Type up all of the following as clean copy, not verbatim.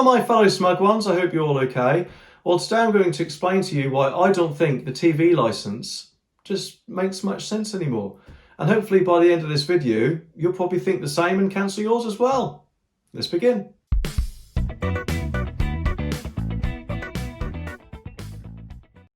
Hello my fellow smug ones, I hope you're all okay. Well, today I'm going to explain to you why I don't think the TV licence just makes much sense anymore. And hopefully by the end of this video, you'll probably think the same and cancel yours as well. Let's begin.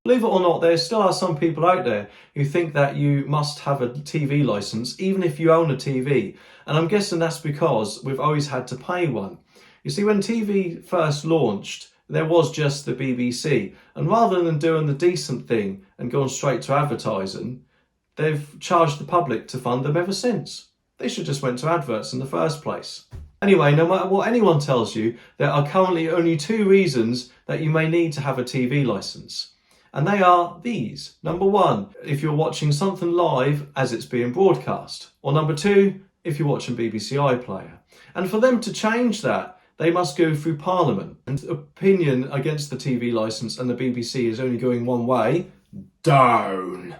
Believe it or not, there still are some people out there who think that you must have a TV licence even if you own a TV. And I'm guessing that's because we've always had to pay one. You see, when TV first launched, there was just the BBC. And rather than doing the decent thing and going straight to advertising, they've charged the public to fund them ever since. They should just went to adverts in the first place. Anyway, no matter what anyone tells you, there are currently only two reasons that you may need to have a TV licence. And they are these. Number one, if you're watching something live as it's being broadcast. Or number two, if you're watching BBC iPlayer. And for them to change that, they must go through Parliament. And opinion against the TV licence and the BBC is only going one way: down.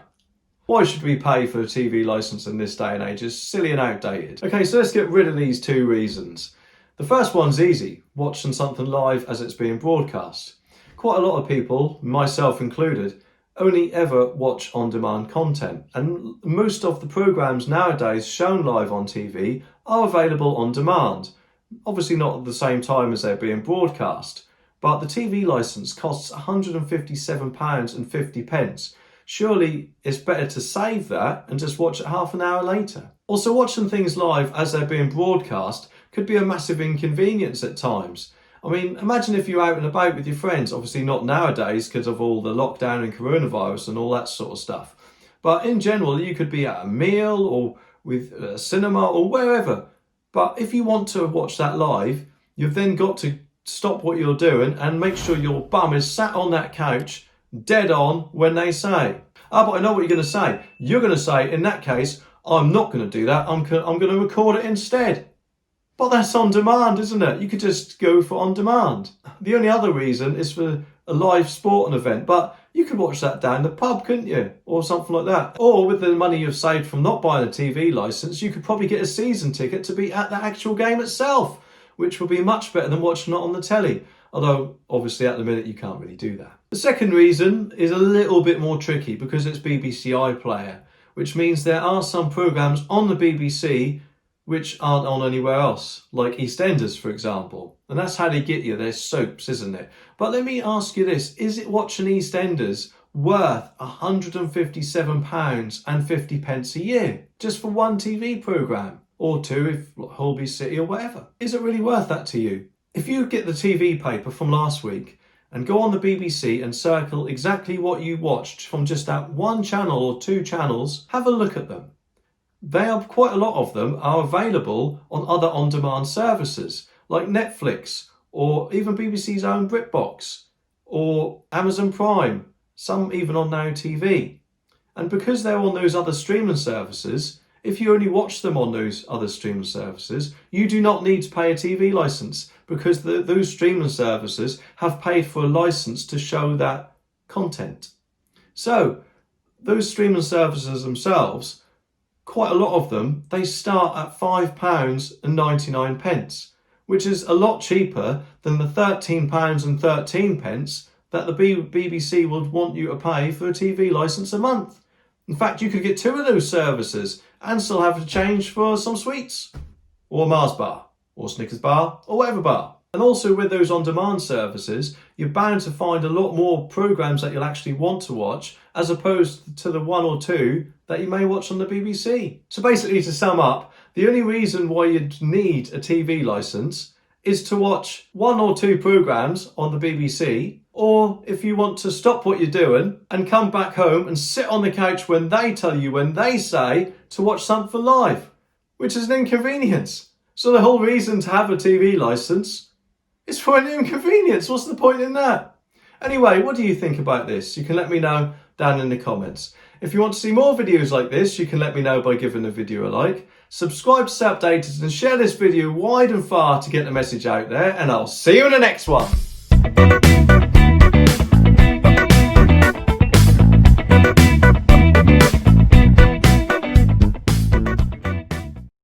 Why should we pay for a TV licence in this day and age? It's silly and outdated. Okay, so let's get rid of these two reasons. The first one's easy: watching something live as it's being broadcast. Quite a lot of people, myself included, only ever watch on-demand content, and most of the programmes nowadays shown live on TV are available on demand. Obviously not at the same time as they're being broadcast, but the TV licence costs £157.50. Surely it's better to save that and just watch it half an hour later. Also, watching things live as they're being broadcast could be a massive inconvenience at times. I mean, imagine if you're out and about with your friends, obviously not nowadays because of all the lockdown and coronavirus and all that sort of stuff. But in general, you could be at a meal or with a cinema or wherever. But if you want to watch that live, you've then got to stop what you're doing and make sure your bum is sat on that couch dead on when they say. But I know what you're going to say. You're going to say, in that case, I'm not going to do that. I'm going to record it instead. But that's on demand, isn't it? You could just go for on demand. The only other reason is for a live sporting event, but you could watch that down the pub, couldn't you? Or something like that. Or with the money you've saved from not buying a TV licence, you could probably get a season ticket to be at the actual game itself, which would be much better than watching it on the telly. Although, obviously, at the minute, you can't really do that. The second reason is a little bit more tricky because it's BBC iPlayer, which means there are some programmes on the BBC which aren't on anywhere else, like EastEnders, for example. And that's how they get you, they're soaps, isn't it? But let me ask you this, is it watching EastEnders worth £157.50 a year, just for one TV programme? Or two if Holby City or whatever. Is it really worth that to you? If you get the TV paper from last week and go on the BBC and circle exactly what you watched from just that one channel or two channels, have a look at them. Quite a lot of them are available on other on-demand services like Netflix or even BBC's own BritBox or Amazon Prime, some even on Now TV. And because they're on those other streaming services, if you only watch them on those other streaming services, you do not need to pay a TV licence because those streaming services have paid for a licence to show that content. So those streaming services themselves, quite a lot of them, they start at £5.99, which is a lot cheaper than the £13.13 that the BBC would want you to pay for a TV licence a month. In fact, you could get two of those services and still have to change for some sweets, or a Mars bar, or Snickers bar, or whatever bar. And also with those on-demand services, you're bound to find a lot more programmes that you'll actually want to watch, as opposed to the one or two that you may watch on the BBC. So basically, to sum up, the only reason why you'd need a TV licence is to watch one or two programmes on the BBC, or if you want to stop what you're doing and come back home and sit on the couch when they tell you, when they say, to watch something live, which is an inconvenience. So the whole reason to have a TV licence is for an inconvenience. What's the point in that? Anyway, what do you think about this? You can let me know down in the comments. If you want to see more videos like this, you can let me know by giving the video a like. Subscribe to stay updated and share this video wide and far to get the message out there, and I'll see you in the next one.